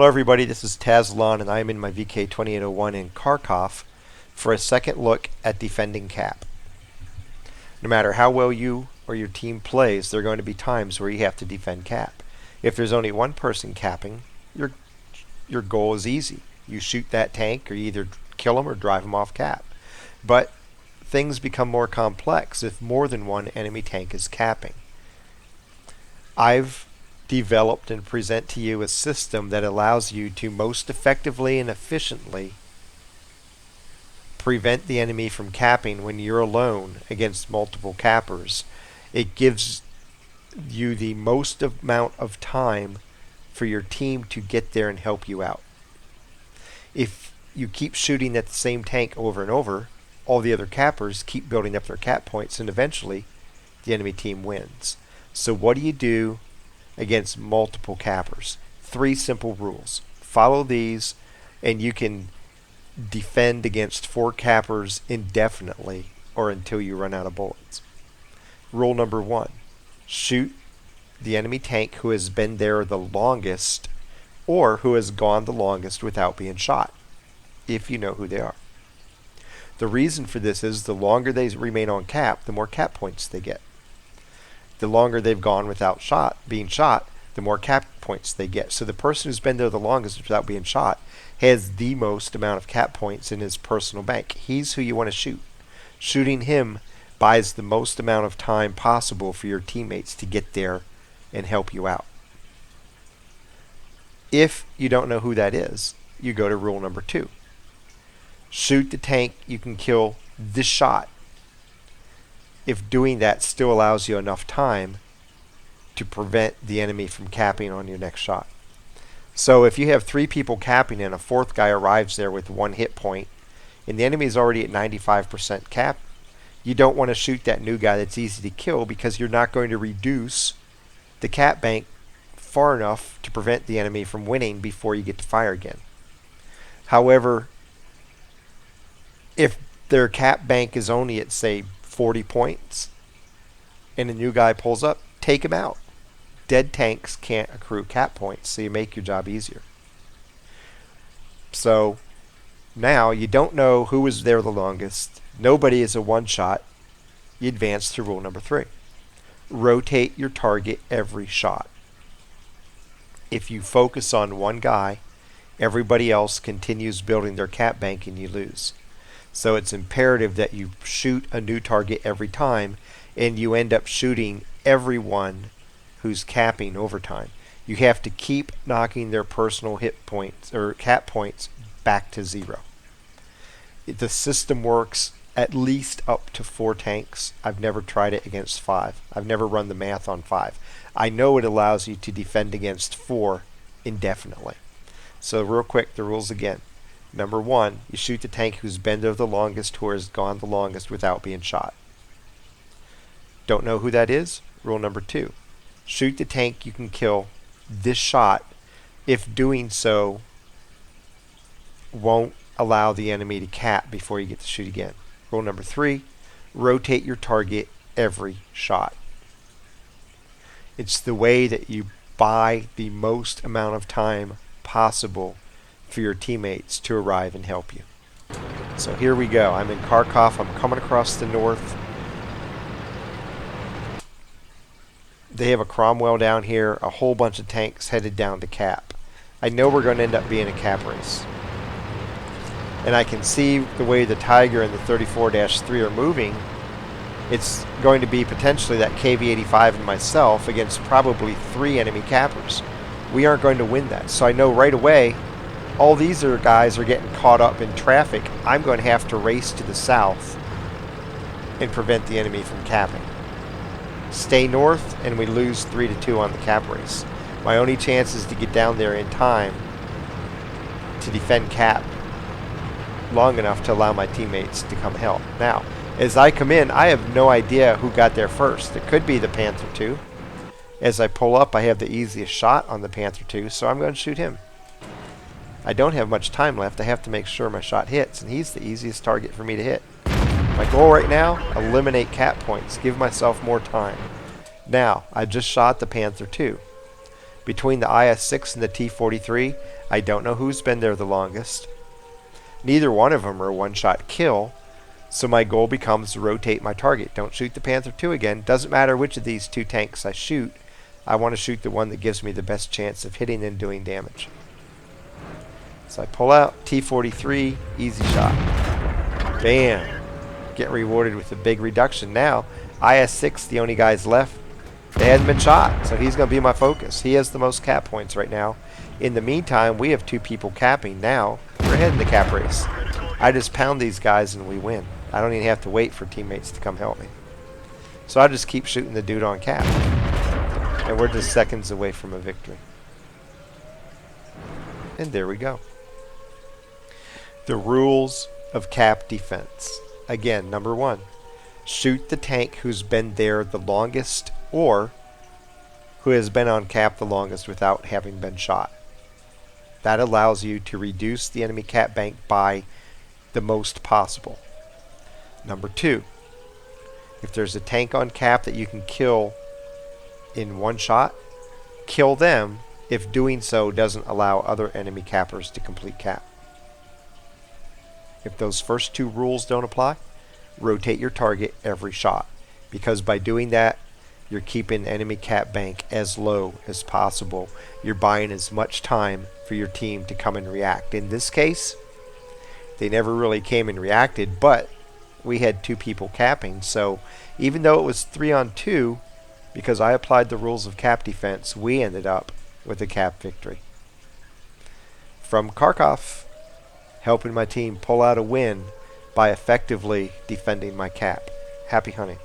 Hello everybody, this is Tazilon and I'm in my VK2801 in Kharkov for a second look at defending cap. No matter how well you or your team plays, there are going to be times where you have to defend cap. If there's only one person capping, your goal is easy. You shoot that tank or you either kill him or drive him off cap. But things become more complex if more than one enemy tank is capping. I've developed and present to you a system that allows you to most effectively and efficiently prevent the enemy from capping when you're alone against multiple cappers. It gives you the most amount of time for your team to get there and help you out. If you keep shooting at the same tank over and over, all the other cappers keep building up their cap points and eventually the enemy team wins. So what do you do against multiple cappers? 3 simple rules. Follow these and you can defend against 4 cappers indefinitely or until you run out of bullets. Rule number 1. Shoot the enemy tank who has been there the longest or who has gone the longest without being shot, if you know who they are. The reason for this is the longer they remain on cap, the more cap points they get. The longer they've gone without being shot, the more cap points they get. So the person who's been there the longest without being shot has the most amount of cap points in his personal bank. He's who you want to shoot. Shooting him buys the most amount of time possible for your teammates to get there and help you out. If you don't know who that is, you go to rule number 2. Shoot the tank you can kill this shot, if doing that still allows you enough time to prevent the enemy from capping on your next shot. So if you have 3 people capping and a 4th guy arrives there with 1 hit point and the enemy is already at 95% cap, you don't want to shoot that new guy that's easy to kill because you're not going to reduce the cap bank far enough to prevent the enemy from winning before you get to fire again. However, if their cap bank is only at, say, 40 points and a new guy pulls up, take him out. Dead tanks can't accrue cap points, so you make your job easier. So now you don't know who was there the longest. Nobody is a one-shot. You advance to rule number 3. Rotate your target every shot. If you focus on one guy, everybody else continues building their cap bank and you lose. So it's imperative that you shoot a new target every time and you end up shooting everyone who's capping over time. You have to keep knocking their personal hit points or cap points back to 0. The system works at least up to 4 tanks. I've never tried it against 5. I've never run the math on 5. I know it allows you to defend against 4 indefinitely. So real quick, the rules again. Number 1, you shoot the tank who's been there the longest or has gone the longest without being shot. Don't know who that is? Rule number 2. Shoot the tank you can kill this shot if doing so won't allow the enemy to cap before you get to shoot again. Rule number 3. Rotate your target every shot. It's the way that you buy the most amount of time possible for your teammates to arrive and help you. So here we go. I'm in Kharkov. I'm coming across the north. They have a Cromwell down here, a whole bunch of tanks headed down to cap. I know we're going to end up being a cap race. And I can see the way the Tiger and the 34-3 are moving. It's going to be potentially that KV-85 and myself against probably 3 enemy cappers. We aren't going to win that. So I know right away all these other guys are getting caught up in traffic. I'm going to have to race to the south and prevent the enemy from capping. Stay north and we lose 3-2 on the cap race. My only chance is to get down there in time to defend cap long enough to allow my teammates to come help. Now, as I come in, I have no idea who got there first. It could be the Panther II. As I pull up, I have the easiest shot on the Panther II, so I'm going to shoot him. I don't have much time left. I have to make sure my shot hits, and he's the easiest target for me to hit. My goal right now, eliminate cap points. Give myself more time. Now, I just shot the Panther II. Between the IS-6 and the T-43, I don't know who's been there the longest. Neither one of them are a one-shot kill, so my goal becomes to rotate my target. Don't shoot the Panther II again. Doesn't matter which of these two tanks I shoot. I want to shoot the one that gives me the best chance of hitting and doing damage. So I pull out T-43, easy shot. Bam. Get rewarded with a big reduction. Now, IS-6, the only guys left, they hadn't been shot, so he's going to be my focus. He has the most cap points right now. In the meantime, we have 2 people capping. Now, we're ahead in the cap race. I just pound these guys and we win. I don't even have to wait for teammates to come help me. So I just keep shooting the dude on cap. And we're just seconds away from a victory. And there we go. The rules of cap defense. Again, number 1, shoot the tank who's been there the longest or who has been on cap the longest without having been shot. That allows you to reduce the enemy cap bank by the most possible. Number 2, if there's a tank on cap that you can kill in one shot, kill them if doing so doesn't allow other enemy cappers to complete cap. If those first 2 rules don't apply, rotate your target every shot, because by doing that, you're keeping enemy cap bank as low as possible. You're buying as much time for your team to come and react. In this case, they never really came and reacted, but we had 2 people capping, so even though it was 3-on-2, because I applied the rules of cap defense, we ended up with a cap victory. From Kharkov, helping my team pull out a win by effectively defending my cap. Happy hunting.